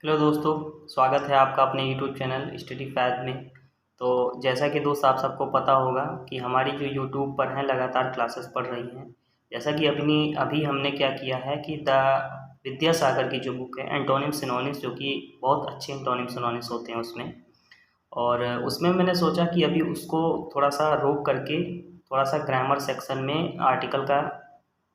Hello दोस्तों, स्वागत है आपका अपने यूट्यूब चैनल स्टडी फैज में। तो जैसा कि दोस्त आप सबको पता होगा कि हमारी जो यूट्यूब पर हैं लगातार क्लासेस पढ़ रही हैं। जैसा कि अभी हमने क्या किया है कि द विद्यासागर की जो बुक है एंटोनिम सिनोनिम्स, जो कि बहुत अच्छे एंटोनिम सिनोनिम्स होते हैं उसमें। और उसमें मैंने सोचा कि अभी उसको थोड़ा सा रोक करके थोड़ा सा ग्रामर सेक्शन में आर्टिकल का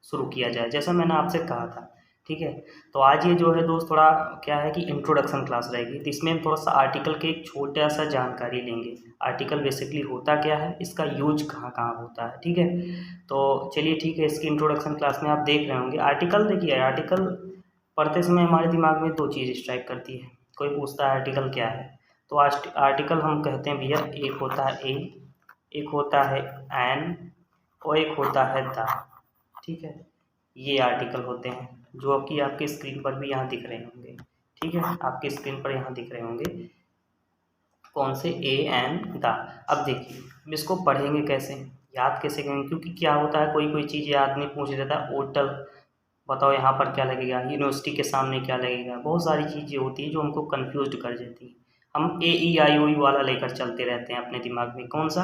शुरू किया जाए, जैसा मैंने आपसे कहा था। ठीक है, तो आज ये जो है दोस्त थोड़ा क्या है कि इंट्रोडक्शन क्लास रहेगी, तो इसमें हम थोड़ा सा आर्टिकल के एक छोटा सा जानकारी लेंगे। आर्टिकल बेसिकली होता क्या है, इसका यूज कहाँ कहाँ होता है। ठीक है, तो चलिए ठीक है, इसकी इंट्रोडक्शन क्लास में आप देख रहे होंगे। आर्टिकल देखिए, आर्टिकल पढ़ते समय हमारे दिमाग में दो चीज़ स्ट्राइक करती है। कोई पूछता है आर्टिकल क्या है, तो आर्टिकल हम कहते हैं भैया, एक होता है ए, एक होता है एन, और एक होता है द। ठीक है, ये आर्टिकल होते हैं जो कि आपके स्क्रीन पर भी यहाँ दिख रहे होंगे। ठीक है, आपके स्क्रीन पर यहाँ दिख रहे होंगे कौन से, ए एन द। अब देखिए, हम इसको पढ़ेंगे कैसे, याद कैसे करेंगे, क्योंकि क्या होता है कोई कोई चीज़ याद नहीं, पूछ देता है होटल, बताओ यहाँ पर क्या लगेगा, यूनिवर्सिटी के सामने क्या लगेगा। बहुत सारी चीज़ें होती है जो हमको कन्फ्यूज कर देती हैं। हम ए ई आई ओ यू वाला लेकर चलते रहते हैं अपने दिमाग में, कौन सा,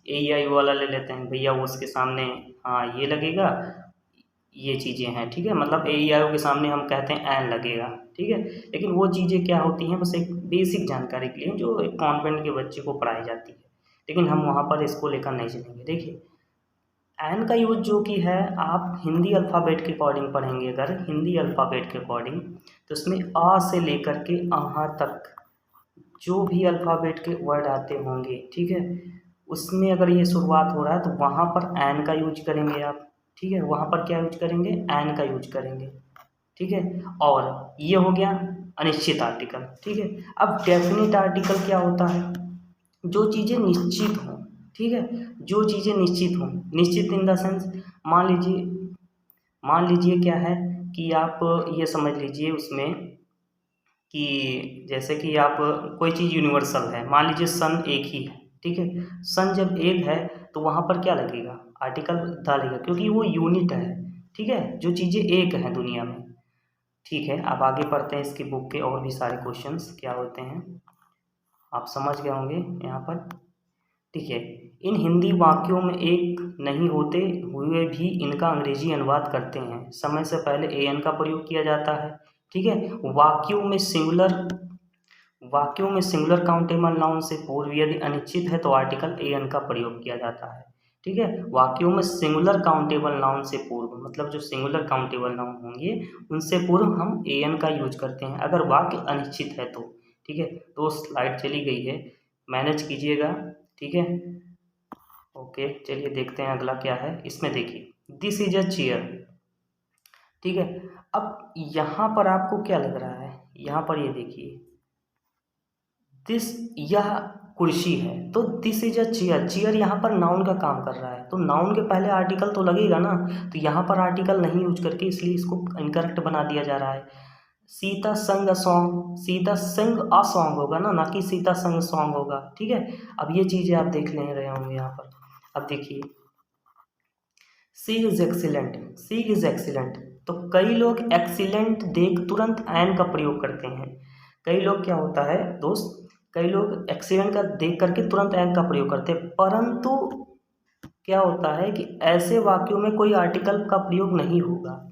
ए ई आई ओ वाला ले लेते हैं भैया, वो उसके सामने हाँ ये लगेगा, ये चीज़ें हैं। ठीक है, मतलब ए ई आई ओ के सामने हम कहते हैं एन लगेगा। ठीक है, लेकिन वो चीज़ें क्या होती हैं, बस एक बेसिक जानकारी के लिए जो एक कॉन्वेंट के बच्चे को पढ़ाई जाती है, लेकिन हम वहाँ पर इसको लेकर नहीं चलेंगे। देखिए, एन का यूज जो कि है, आप हिंदी अल्फ़ाबेट के अकॉर्डिंग पढ़ेंगे, अगर हिंदी अल्फ़ाबेट के अकॉर्डिंग, तो इसमें आ से लेकर के अहाँ तक जो भी अल्फ़ाबेट के वर्ड आते होंगे, ठीक है, उसमें अगर ये शुरुआत हो रहा है तो वहाँ पर एन का यूज करेंगे आप। ठीक है, वहाँ पर क्या यूज करेंगे, एन का यूज करेंगे। ठीक है, और ये हो गया अनिश्चित आर्टिकल। ठीक है, अब डेफिनेट आर्टिकल क्या होता है, जो चीज़ें निश्चित हों। ठीक है, जो चीज़ें निश्चित हों, निश्चित इन द सेंस, मान लीजिए क्या है कि आप ये समझ लीजिए उसमें कि जैसे कि आप कोई चीज़ यूनिवर्सल है, मान लीजिए सन एक ही है। ठीक है, सन जब एक है तो वहाँ पर क्या लगेगा, आर्टिकल द लगेगा, क्योंकि वो यूनिट है। ठीक है, जो चीज़ें एक हैं दुनिया में। ठीक है, अब आगे पढ़ते हैं इसकी बुक के और भी सारे क्वेश्चंस क्या होते हैं, आप समझ गए होंगे यहाँ पर। ठीक है, इन हिंदी वाक्यों में एक नहीं होते हुए भी इनका अंग्रेजी अनुवाद करते हैं, समय से पहले ए एन का प्रयोग किया जाता है। ठीक है, वाक्यों में सिंगुलर काउंटेबल नाउन से पूर्व यदि अनिश्चित है तो आर्टिकल ए एन का प्रयोग किया जाता है। ठीक है, वाक्यों में सिंगुलर काउंटेबल नाउन से पूर्व, मतलब जो सिंगुलर काउंटेबल नाउन होंगे उनसे पूर्व हम ए एन का यूज करते हैं, अगर वाक्य अनिश्चित है तो। ठीक है, तो स्लाइड चली गई है, मैनेज कीजिएगा। ठीक है, ओके, चलिए देखते हैं अगला क्या है। इसमें देखिए, दिस इज अ चेयर। ठीक है, अब यहाँ पर आपको क्या लग रहा है, यहाँ पर ये देखिए, दिस, यह कुर्सी है, तो this is a chair. Chair यहाँ पर नाउन का काम कर रहा है, तो नाउन के पहले आर्टिकल तो लगेगा ना, तो यहाँ पर आर्टिकल नहीं यूज करके इसलिए इसको इनकरेक्ट बना दिया जा रहा है। सीता संग अ सॉन्ग, सीता संग अ सॉन्ग होगा ना, ना कि सीता संग सॉन्ग होगा। ठीक है, अब ये चीज़ें आप देख ले रहे होंगे यहाँ पर। अब देखिए, she is excellent, she is excellent, तो कई लोग एक्सीलेंट देख तुरंत एन का प्रयोग करते हैं। कई लोग क्या होता है दोस्त, कई लोग एक्सीलेंट का देख करके तुरंत एन का प्रयोग करते हैं, परंतु क्या होता है कि ऐसे वाक्यों में कोई आर्टिकल का प्रयोग नहीं होगा।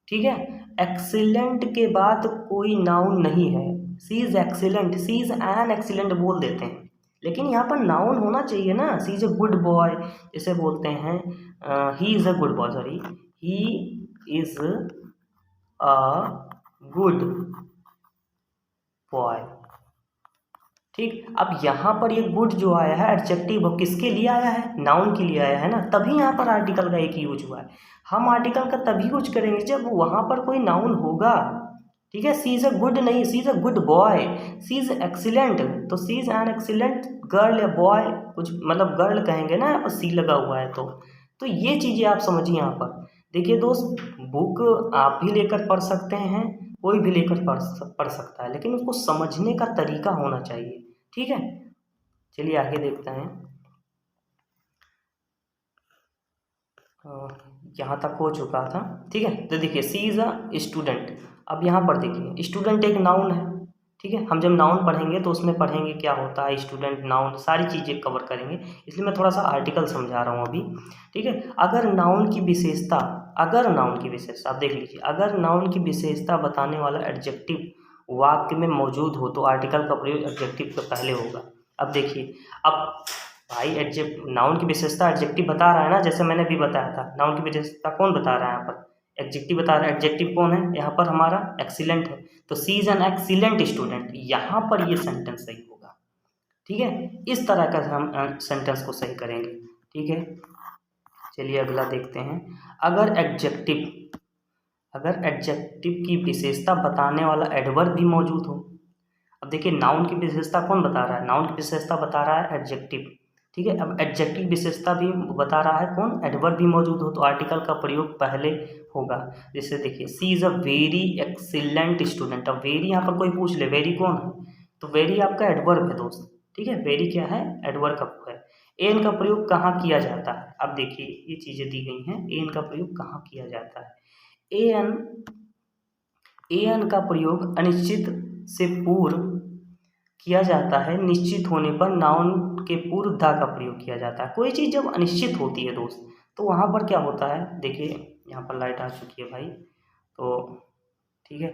ठीक है, एक्सीलेंट के बाद कोई नाउन नहीं है, she is excellent, she is an excellent बोल देते हैं, लेकिन यहाँ पर नाउन होना चाहिए ना, सी इज अ गुड बॉय जैसे बोलते हैं, he is a good boy, sorry, he is a good boy. ठीक, अब यहाँ पर ये गुड जो आया है एडजेक्टिव, वो किसके लिए आया है, नाउन के लिए आया है ना, तभी यहाँ पर आर्टिकल का एक यूज हुआ है। हम आर्टिकल का तभी यूज करेंगे जब वहाँ पर कोई नाउन होगा। ठीक है, सी इज अ गुड नहीं, she is a good boy, she is excellent, तो she is an excellent girl या बॉय, कुछ मतलब गर्ल कहेंगे ना, यहाँ पर सी लगा हुआ है तो ये चीज़ें आप समझिए यहाँ पर। देखिए दोस्त, बुक आप भी लेकर पढ़ सकते हैं, कोई भी लेकर पढ़ सकता है, लेकिन उसको समझने का तरीका होना चाहिए। ठीक है, चलिए आगे देखते हैं। यहाँ तक हो चुका था। ठीक है, तो देखिए, सी इज़ अ स्टूडेंट। अब यहाँ पर देखिए, स्टूडेंट एक नाउन है, ठीक है। हम जब नाउन पढ़ेंगे तो उसमें पढ़ेंगे क्या होता है स्टूडेंट, नाउन, सारी चीज़ें कवर करेंगे, इसलिए मैं थोड़ा सा आर्टिकल समझा रहा हूँ अभी। ठीक है। अगर नाउन की विशेषता आप देख लीजिए, अगर नाउन की विशेषता बताने वाला एडजेक्टिव वाक्य में मौजूद हो तो आर्टिकल का प्रयोग एडजेक्टिव के पहले होगा। अब देखिए, अब भाई नाउन की विशेषता एडजेक्टिव बता रहा है ना, जैसे मैंने भी बताया था। नाउन की विशेषता कौन बता रहा है यहाँ पर? एडजेक्टिव बता रहा है। एडजेक्टिव कौन है यहाँ पर? हमारा एक्सीलेंट है। तो she is an excellent student, यहाँ पर ये सेंटेंस सही होगा। ठीक है, इस तरह का हम सेंटेंस को सही करेंगे। ठीक है, चलिए अगला देखते हैं। अगर एडजेक्टिव की विशेषता बताने वाला एडवर्ब भी मौजूद हो। अब देखिए, नाउन की विशेषता कौन बता रहा है? नाउन की विशेषता बता रहा है एडजेक्टिव। ठीक है, अब एडजेक्टिव विशेषता भी बता रहा है कौन? एडवर्ब भी मौजूद हो तो आर्टिकल का प्रयोग पहले होगा। जैसे देखिए, she is a very excellent student. अब वेरी यहाँ पर कोई पूछ ले, वेरी कौन है? तो वेरी आपका एडवर्ब है दोस्त। ठीक है, वेरी क्या है? एडवर्ब का है। एन का प्रयोग कहाँ किया जाता है? अब देखिए, ये चीज़ें दी गई हैं, एन का प्रयोग कहाँ किया जाता है? एन का प्रयोग अनिश्चित से पूर्व किया जाता है। निश्चित होने पर नाउन के पूर्व द का प्रयोग किया जाता है। कोई चीज़ जब अनिश्चित होती है दोस्त, तो वहाँ पर क्या होता है? देखिए, यहाँ पर लाइट आ चुकी है भाई, तो ठीक है,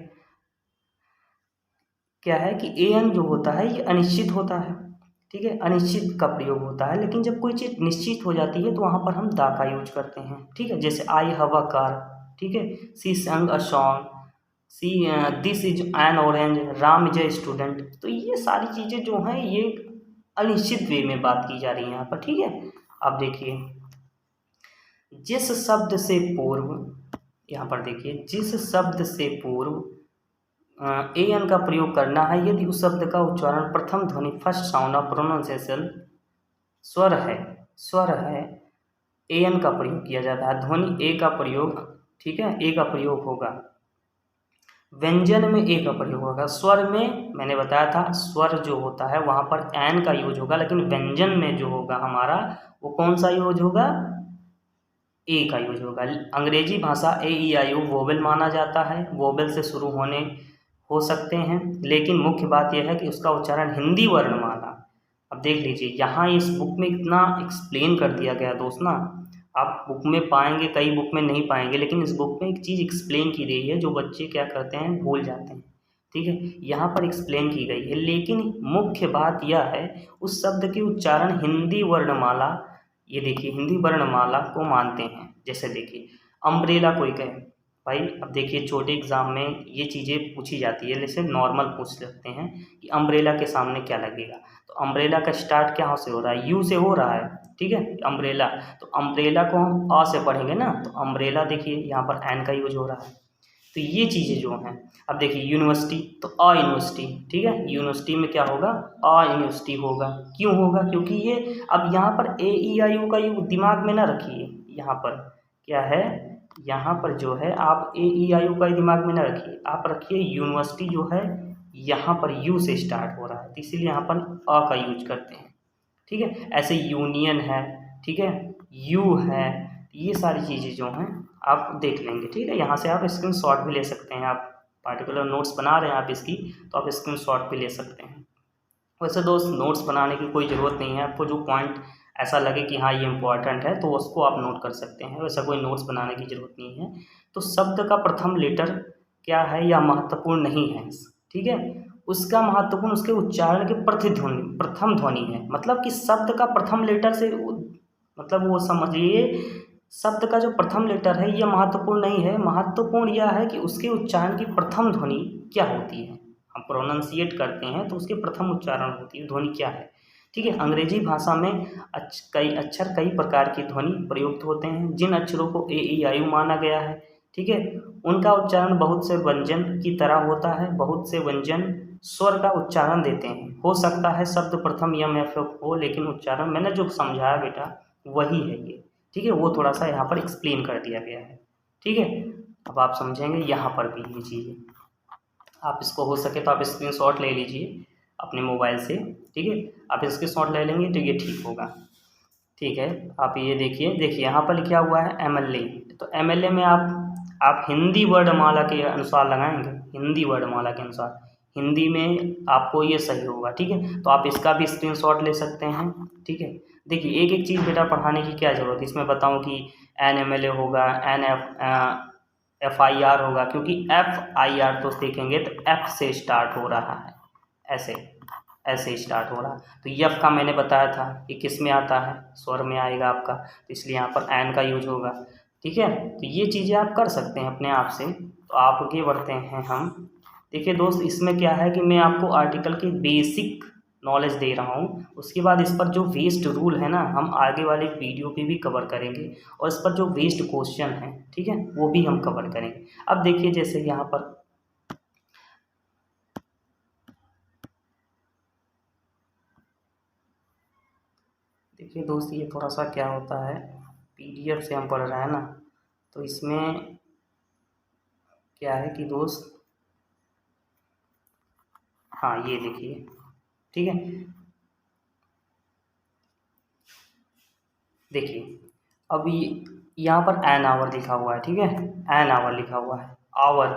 क्या है कि एन जो होता है ये अनिश्चित होता है। ठीक है, अनिश्चित का प्रयोग होता है, लेकिन जब कोई चीज़ निश्चित हो जाती है तो वहाँ पर हम द का यूज करते हैं। ठीक है, जैसे आई हैव अ कार, ठीक है, सी संग a song, see this is an orange, Ram is a student. तो ये सारी चीज़ें जो हैं ये अनिश्चित वे में बात की जा रही है यहाँ पर। ठीक है, अब देखिए, जिस शब्द से पूर्व, यहाँ पर देखिए, जिस शब्द से पूर्व एन का प्रयोग करना है यदि उस शब्द का उच्चारण प्रथम ध्वनि, फर्स्ट साउंड ऑफ प्रोनाउंसिएशन स्वर है, एन का प्रयोग किया जाता है। ध्वनि ए का प्रयोग, ठीक है, ए का प्रयोग होगा। व्यंजन में ए का प्रयोग होगा। स्वर में मैंने बताया था, स्वर जो होता है वहाँ पर एन का यूज होगा, लेकिन व्यंजन में जो होगा हमारा, वो कौन सा यूज होगा? ए का यूज होगा। अंग्रेजी भाषा ए ई आई ओ वोवेल माना जाता है, वोवेल से शुरू होने हो सकते हैं, लेकिन मुख्य बात यह है कि उसका उच्चारण हिंदी वर्णमाला। अब देख लीजिए, यहाँ इस बुक में इतना एक्सप्लेन कर दिया गया दोस्त ना, आप बुक में पाएंगे, कई बुक में नहीं पाएंगे, लेकिन इस बुक में एक चीज़ एक्सप्लेन की गई है जो बच्चे क्या करते हैं, भूल जाते हैं। ठीक है, यहाँ पर एक्सप्लेन की गई है, लेकिन मुख्य बात यह है उस शब्द के उच्चारण हिंदी वर्णमाला, ये देखिए, हिंदी वर्णमाला को मानते हैं। जैसे देखिए, अम्ब्रेला कोई कहे भाई, अब देखिए छोटे एग्जाम में ये चीज़ें पूछी जाती है, जैसे नॉर्मल पूछ सकते हैं कि अम्ब्रेला के सामने क्या लगेगा। तो अम्ब्रेला का स्टार्ट क्या से हो रहा है? यू से हो रहा है। ठीक है, अम्ब्रेला, तो अम्ब्रेला को हम अ से पढ़ेंगे ना, तो अम्ब्रेला देखिए यहाँ पर एन का यूज हो रहा है। तो ये चीज़ें जो हैं, अब देखिए, यूनिवर्सिटी तो अ यूनिवर्सिटी, ठीक है, यूनिवर्सिटी में क्या होगा? अ यूनिवर्सिटी होगा। क्यों होगा? क्योंकि ये, अब यहाँ पर ए ई आई यू का यू दिमाग में ना रखिए, यहाँ पर क्या है, यहाँ पर जो है आप ए ई आई यू का दिमाग में ना रखिए, आप रखिए यूनिवर्सिटी जो है यहाँ पर यू से स्टार्ट हो रहा है, तो इसीलिए यहाँ पर अ का यूज करते हैं। ठीक है, ऐसे यूनियन है, ठीक है, यू है, ये सारी चीज़ें जो हैं आप देख लेंगे। ठीक है, यहाँ से आप स्क्रीनशॉट भी ले सकते हैं। आप पार्टिकुलर नोट्स बना रहे हैं आप इसकी, तो आप स्क्रीनशॉट भी ले सकते हैं। वैसे दोस्त, नोट्स बनाने की कोई ज़रूरत नहीं है, आपको जो पॉइंट ऐसा लगे कि हाँ ये इम्पोर्टेंट है तो उसको आप नोट कर सकते हैं, वैसा कोई नोट्स बनाने की ज़रूरत नहीं है। तो शब्द का प्रथम लेटर क्या है, या महत्वपूर्ण नहीं है। ठीक है, उसका महत्वपूर्ण उसके उच्चारण के प्रथम ध्वनि है। मतलब कि शब्द का प्रथम लेटर से, मतलब वो समझिए, शब्द का जो प्रथम लेटर है यह महत्वपूर्ण नहीं है। महत्वपूर्ण यह है कि उसके उच्चारण की प्रथम ध्वनि क्या होती है। हम प्रोनाउंसिएट करते हैं तो उसके प्रथम उच्चारण होती है, ध्वनि क्या है। ठीक है, अंग्रेजी भाषा में कई प्रकार की ध्वनि प्रयुक्त होते हैं। जिन अक्षरों को ए ई आई यू माना गया है, ठीक है, उनका उच्चारण बहुत से व्यंजन की तरह होता है। बहुत से व्यंजन स्वर का उच्चारण देते हैं। हो सकता है शब्द प्रथम यम या फिर हो, लेकिन उच्चारण मैंने जो समझाया बेटा वही है ये। ठीक है, वो थोड़ा सा यहाँ पर एक्सप्लेन कर दिया गया है। ठीक है, अब आप समझेंगे यहाँ पर भी ये चीज़ें। आप इसको हो सके तो आप स्क्रीनशॉट ले लीजिए अपने मोबाइल से। ठीक है, आप स्क्रीनशॉट ले लेंगे तो ये ठीक होगा। ठीक है, आप ये देखिए यहाँ पर लिखा हुआ है एमएलए। तो एमएलए में आप हिंदी वर्णमाला के अनुसार लगाएंगे, हिंदी वर्णमाला के अनुसार। हिंदी में आपको ये सही होगा। ठीक है, तो आप इसका भी स्क्रीनशॉट ले सकते हैं। ठीक है, देखिए एक एक चीज़ बेटा पढ़ाने की क्या ज़रूरत है, इसमें बताऊँ कि NMLA होगा, FIR होगा, क्योंकि FIR तो देखेंगे तो F से स्टार्ट हो रहा है, ऐसे ऐसे स्टार्ट हो रहा है। तो यफ का मैंने बताया था कि किस में आता है, स्वर में आएगा आपका, तो इसलिए यहाँ पर एन का यूज होगा। ठीक है, तो ये चीज़ें आप कर सकते हैं अपने आप से। तो आप आगे बढ़ते हैं हम। देखिए दोस्त, इसमें क्या है कि मैं आपको आर्टिकल की बेसिक नॉलेज दे रहा हूँ, उसके बाद इस पर जो वेस्ट रूल है ना, हम आगे वाले वीडियो पे भी कवर करेंगे, और इस पर जो वेस्ट क्वेश्चन है, ठीक है, वो भी हम कवर करेंगे। अब देखिए जैसे यहाँ पर देखिए दोस्त, ये थोड़ा सा क्या होता है, PDF से हम पढ़ रहे हैं ना, तो इसमें क्या है कि दोस्त, हाँ ये देखिए, ठीक है, देखिए अभी यहाँ पर एन आवर लिखा हुआ है। ठीक है, एन आवर लिखा हुआ है, आवर।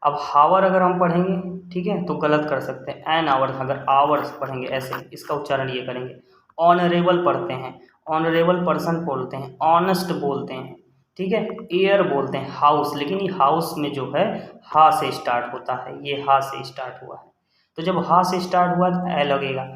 अब हावर अगर हम पढ़ेंगे, ठीक है, तो गलत कर सकते हैं। एन आवर अगर आवर्स पढ़ेंगे ऐसे, इसका उच्चारण ये करेंगे। ऑनरेबल पढ़ते हैं, ऑनरेबल पर्सन बोलते हैं, ऑनेस्ट बोलते हैं, ठीक है, एयर बोलते हैं, हाउस, लेकिन ये हाउस में जो है हा से स्टार्ट होता है, ये हा से स्टार्ट हुआ है, तो जब हा से स्टार्ट हुआ तो ए लगेगा।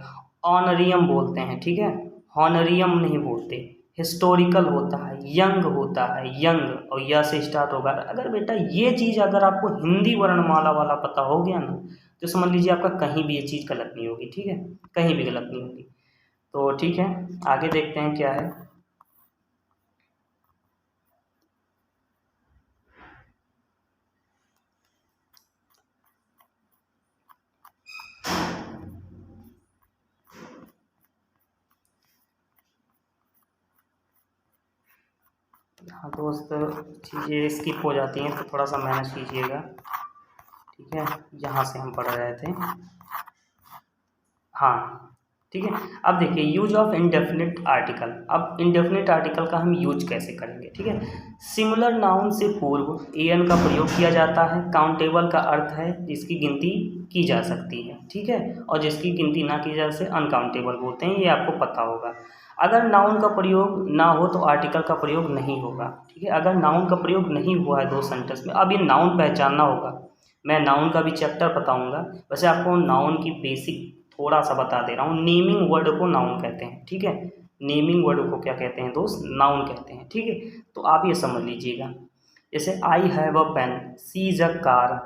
ऑनरियम बोलते हैं, ठीक है, हॉनरियम नहीं बोलते। हिस्टोरिकल होता है, यंग होता है, यंग, और या से स्टार्ट होगा। अगर बेटा ये चीज़ अगर आपको हिंदी वर्णमाला वाला पता हो गया ना, तो समझ लीजिए आपका कहीं भी ये चीज़ गलत नहीं होगी। ठीक है, कहीं भी गलत नहीं होगी। तो ठीक है, आगे देखते हैं क्या है। हाँ दोस्त, चीज़ें स्किप हो जाती हैं तो थोड़ा सा मैनेज कीजिएगा। ठीक है, यहाँ से हम पढ़ रहे थे, हाँ ठीक है। अब देखिए यूज ऑफ इंडेफिनिट आर्टिकल। अब इंडेफिनिट आर्टिकल का हम यूज कैसे करेंगे, ठीक है। सिमिलर नाउन से पूर्व एन का प्रयोग किया जाता है। काउंटेबल का अर्थ है जिसकी गिनती की जा सकती है, ठीक है, और जिसकी गिनती ना की जा सके अनकाउंटेबल बोलते हैं, ये आपको पता होगा। अगर नाउन का प्रयोग ना हो तो आर्टिकल का प्रयोग नहीं होगा, ठीक है। अगर नाउन का प्रयोग नहीं हुआ है दो सेंटेंस में, अब ये नाउन पहचानना होगा। मैं नाउन का भी चैप्टर बताऊंगा, वैसे आपको नाउन की बेसिक थोड़ा सा बता दे रहा हूँ। नेमिंग वर्ड को नाउन कहते हैं, ठीक है। नेमिंग वर्ड को क्या कहते हैं दोस्त, नाउन कहते हैं, ठीक है। तो आप ये समझ लीजिएगा, जैसे I have a pen, she is a car,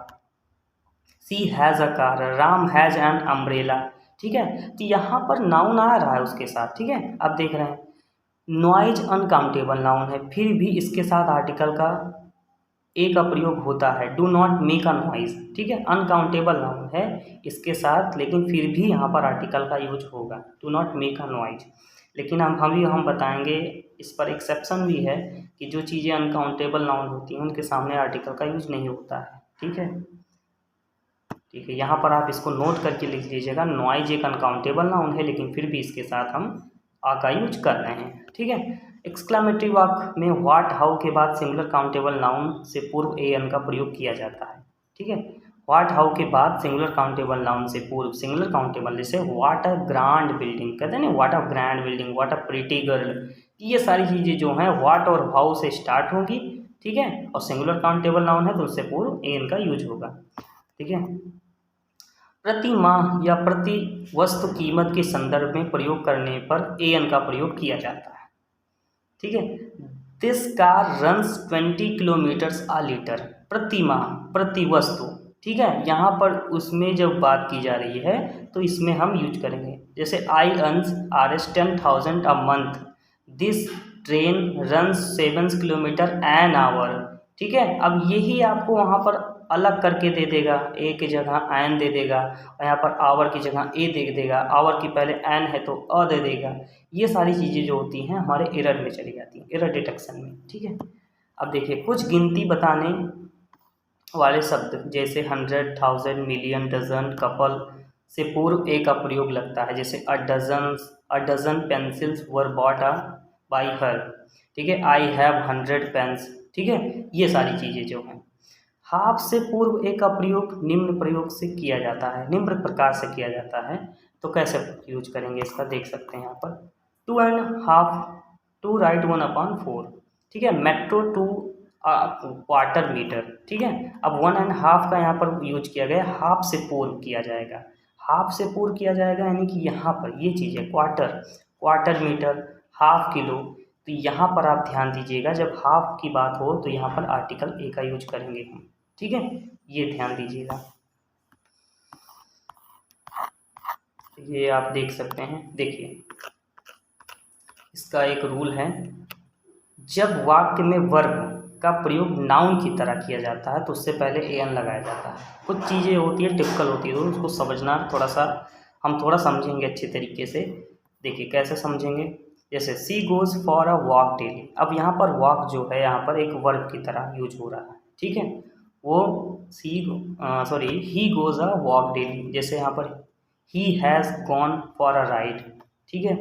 she has a car, Ram has an umbrella, ठीक है। तो यहाँ पर नाउन आ रहा है उसके साथ, ठीक है। आप देख रहे हैं नॉइज अनकाउंटेबल नाउन है, फिर भी इसके साथ आर्टिकल का ए का प्रयोग होता है। Do not make a noise, ठीक है, अनकाउंटेबल नाउन है इसके साथ, लेकिन फिर भी यहाँ पर आर्टिकल का यूज होगा, do not make a noise. लेकिन हम बताएंगे, इस पर एक्सेप्शन भी है कि जो चीज़ें अनकाउंटेबल नाउन होती हैं उनके सामने आर्टिकल का यूज नहीं होता है, ठीक है। ठीक है, यहाँ पर आप इसको नोट करके लिख लीजिएगा। नॉइज एक अनकाउंटेबल नाउन है, लेकिन फिर भी इसके साथ हम आ का यूज कर रहे हैं, ठीक है। एक्सक्लामेटरी वाक्य में व्हाट हाउ के बाद सिंगुलर काउंटेबल नाउन से पूर्व एन का प्रयोग किया जाता है, ठीक है। व्हाट हाउ के बाद सिंगुलर काउंटेबल नाउन से पूर्व सिंगुलर काउंटेबल, जैसे व्हाट अ ग्रांड बिल्डिंग, कहते हैं ना, what a grand building, what a pretty girl, ये सारी चीज़ें जो हैं व्हाट और हाउ से स्टार्ट होगी, ठीक है, और सिंगुलर काउंटेबल नाउन है तो उससे पूर्व एन का यूज होगा, ठीक है। प्रति माह या प्रति वस्तु कीमत के संदर्भ में प्रयोग करने पर एन का प्रयोग किया जाता है, ठीक है। This car runs 20 kilometres a litre, प्रति माह, प्रति वस्तु, ठीक है। यहाँ पर उसमें जब बात की जा रही है तो इसमें हम यूज करेंगे, जैसे I earns Rs 10,000 a month, this train runs 7 kilometre an hour, ठीक है। अब यही आपको वहाँ पर अलग करके दे देगा, ए की जगह एन दे देगा, और यहाँ पर आवर की जगह ए दे देगा, आवर की पहले एन है तो अ दे देगा। ये सारी चीज़ें जो होती हैं हमारे एरर में चली जाती हैं, एरर डिटेक्शन में, ठीक है। अब देखिए कुछ गिनती बताने वाले शब्द जैसे 100, 1000, मिलियन, डजन, कपल से पूर्व ए का प्रयोग लगता है, जैसे a dozen pencils were bought a by her, ठीक है। आई हैव 100 पेन्स, ठीक है। ये सारी चीज़ें जो हैं हाफ से पूर्व ए का प्रयोग निम्न प्रयोग से किया जाता है, निम्न प्रकार से किया जाता है। तो कैसे यूज करेंगे इसका देख सकते हैं यहाँ पर, 2.5 टू राइट 1/4, ठीक है। मेट्रो टू क्वार्टर मीटर, ठीक है। अब 1.5 का यहाँ पर यूज किया गया, हाफ से पूर्व किया जाएगा, हाफ से पूर्व किया जाएगा, यानी कि यहाँ पर ये चीज़ है क्वार्टर मीटर, हाफ किलो। तो यहाँ पर आप ध्यान दीजिएगा, जब हाफ की बात हो तो यहाँ पर आर्टिकल ए का यूज करेंगे हम, ठीक है, ये ध्यान दीजिएगा। ये आप देख सकते हैं, देखिए इसका एक रूल है, जब वाक्य में वर्ब का प्रयोग नाउन की तरह किया जाता है तो उससे पहले एन लगाया जाता है। कुछ चीज़ें होती है टिपिकल होती है, तो उसको समझना थोड़ा सा, हम थोड़ा समझेंगे अच्छे तरीके से। देखिए कैसे समझेंगे, जैसे she goes for a walk daily. अब यहाँ पर वॉक जो है यहाँ पर एक वर्ब की तरह यूज हो रहा है, ठीक है। वो he goes a walk daily, जैसे यहाँ पर he has gone for a ride, ठीक है।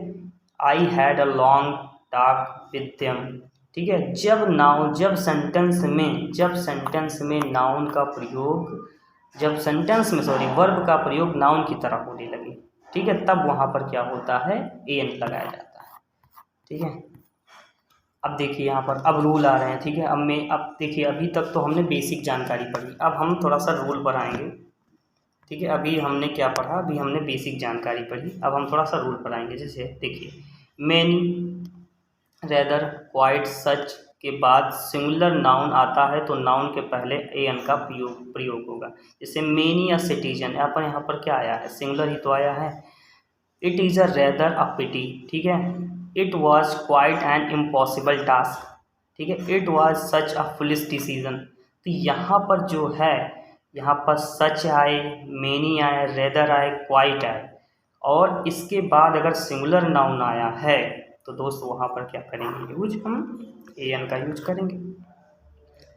I had a long talk with them, ठीक है। जब सेंटेंस में नाउन का प्रयोग, वर्ब का प्रयोग नाउन की तरह होने लगे, ठीक है, तब वहाँ पर क्या होता है, एन लगाया जाता है, ठीक है। अब देखिए यहाँ पर अब रूल आ रहे हैं, ठीक है। अब देखिए अभी तक तो हमने बेसिक जानकारी पढ़ी, अब हम थोड़ा सा रूल पर आएंगे, ठीक है। अभी हमने क्या पढ़ा, अभी हमने बेसिक जानकारी पढ़ी, अब हम थोड़ा सा रूल पर आएंगे। जैसे देखिए मैनी, रेदर, क्वाइट, सच के बाद सिंगुलर नाउन आता है तो नाउन के पहले एन का प्रयोग होगा। जैसे मेनी या सिटीजन, यहाँ पर क्या आया है, सिंगुलर ही तो आया है। इट इज़ अ रेदर अ पिटी, ठीक है। It was quite an impossible task, ठीक है। It was such a foolish decision. तो यहाँ पर जो है, यहाँ पर सच आए, मेनी आए, रेदर आए, क्वाइट आए, और इसके बाद अगर सिंगुलर नाउन आया है तो दोस्त वहाँ पर क्या करेंगे, यूज हम एन का यूज करेंगे,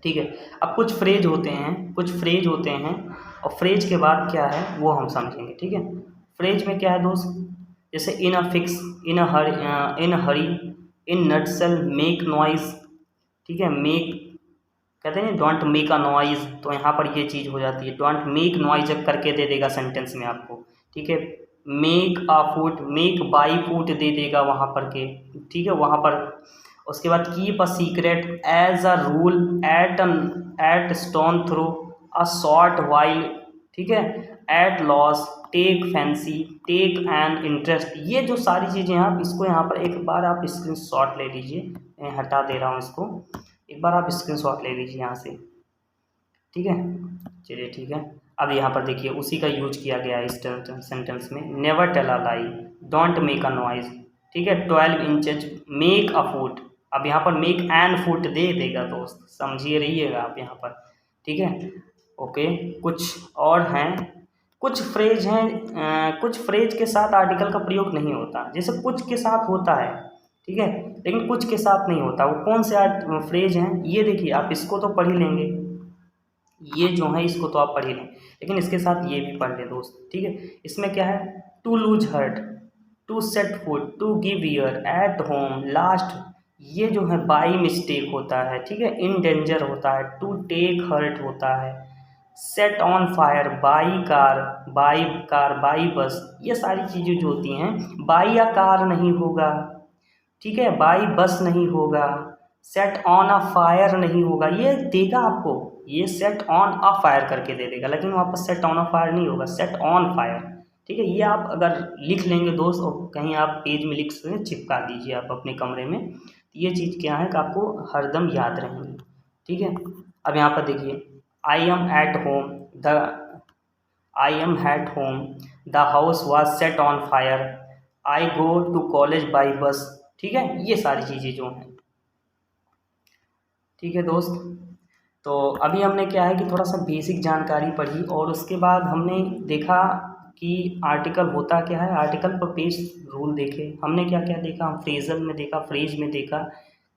ठीक है। अब कुछ फ्रेज होते हैं और फ्रेज के बाद क्या है वो हम समझेंगे, ठीक है। फ्रेज में क्या है दोस्त, जैसे in a fix, in hurry, in nutshell, make noise, ठीक है। मेक कहते हैं डोंट मेक अ नॉइज, तो यहाँ पर ये चीज़ हो जाती है, डोंट मेक नॉइज करके दे देगा सेंटेंस में आपको, ठीक है। Make a food, make by food दे देगा वहाँ पर के, ठीक है, वहाँ पर। उसके बाद keep a secret as a rule at stone throw a short while, ठीक है, at loss, take fancy, take an interest. ये जो सारी चीज़ें आप इसको यहाँ पर एक बार आप स्क्रीनशॉट ले लीजिए, मैं हटा दे रहा हूँ इसको, एक बार आप स्क्रीनशॉट ले लीजिए यहाँ से, ठीक है। चलिए ठीक है। अब यहाँ पर देखिए उसी का यूज किया गया है इस सेंटेंस में, never tell a lie, don't make a noise, ठीक है। 12 इंचेज, मेक अ फूड। अब यहाँ पर मेक एन फूड दे देगा दोस्त, समझिए रहिएगा आप यहाँ पर, ठीक है। ओके, कुछ और हैं, कुछ फ्रेज हैं, कुछ फ्रेज के साथ आर्टिकल का प्रयोग नहीं होता, जैसे कुछ के साथ होता है, ठीक है, लेकिन कुछ के साथ नहीं होता। वो कौन से फ्रेज हैं, ये देखिए आप इसको तो पढ़ ही लेंगे, ये जो है इसको तो आप पढ़ ही लें, लेकिन इसके साथ ये भी पढ़ ले दोस्त, ठीक है। इसमें क्या है, to lose heart, to set foot, to give ear, at home, last, ये जो है बाई मिस्टेक होता है, ठीक है। इन डेंजर होता है, टू टेक हर्ट होता है, set on fire, by bus, ये सारी चीज़ें जो होती हैं, बाई या कार नहीं होगा, ठीक है, बाई बस नहीं होगा, सेट ऑन अ फायर नहीं होगा, ये देगा आपको, ये सेट ऑन अ फायर करके दे देगा, लेकिन वहाँ पर सेट ऑन अ फायर नहीं होगा, सेट ऑन फायर, ठीक है। ये आप अगर लिख लेंगे दोस्त और कहीं आप पेज में लिख सकते, चिपका दीजिए आप अपने कमरे में, ये चीज़ क्या है कि आपको हरदम याद रहेंगी, ठीक है। अब यहाँ पर देखिए, I am at home, the house was set on fire, I go to college by bus, ठीक है। ये सारी चीज़ें जो हैं, ठीक है दोस्त। तो अभी हमने क्या है कि थोड़ा सा बेसिक जानकारी पढ़ी और उसके बाद हमने देखा कि आर्टिकल होता क्या है, आर्टिकल पर पेश रूल देखे, हमने क्या क्या देखा, हम फ्रेजल में देखा, फ्रेज में देखा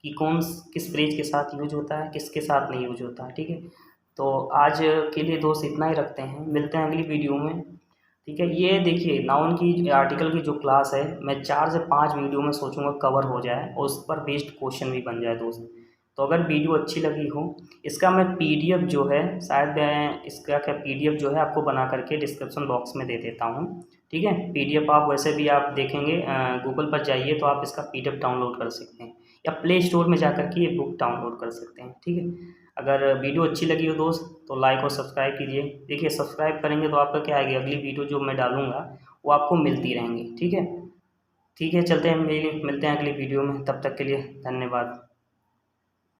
कि किस फ्रेज के साथ यूज होता है, किसके साथ नहीं यूज होता, ठीक है। तो आज के लिए दोस्त इतना ही रखते हैं, मिलते हैं अगली वीडियो में, ठीक है। ये देखिए नाउन की आर्टिकल की जो क्लास है, मैं 4 से 5 वीडियो में सोचूंगा कवर हो जाए और उस पर बेस्ड क्वेश्चन भी बन जाए दोस्त, तो अगर वीडियो अच्छी लगी हो, इसका मैं पीडीएफ जो है, शायद मैं इसका क्या पीडीएफ जो है आपको बना करके डिस्क्रिप्शन बॉक्स में दे देता हूँ। ठीक है, पीडीएफ आप वैसे भी आप देखेंगे गूगल पर जाइए तो आप इसका पीडीएफ डाउनलोड कर सकते हैं, या प्ले स्टोर में जा कर के ये बुक डाउनलोड कर सकते हैं। ठीक है, अगर वीडियो अच्छी लगी हो दोस्त तो लाइक और सब्सक्राइब कीजिए। देखिए सब्सक्राइब करेंगे तो आपका क्या आएगी, अगली वीडियो जो मैं डालूँगा वो आपको मिलती रहेंगी। ठीक है, ठीक है, चलते हैं, मिलते हैं अगली वीडियो में, तब तक के लिए धन्यवाद।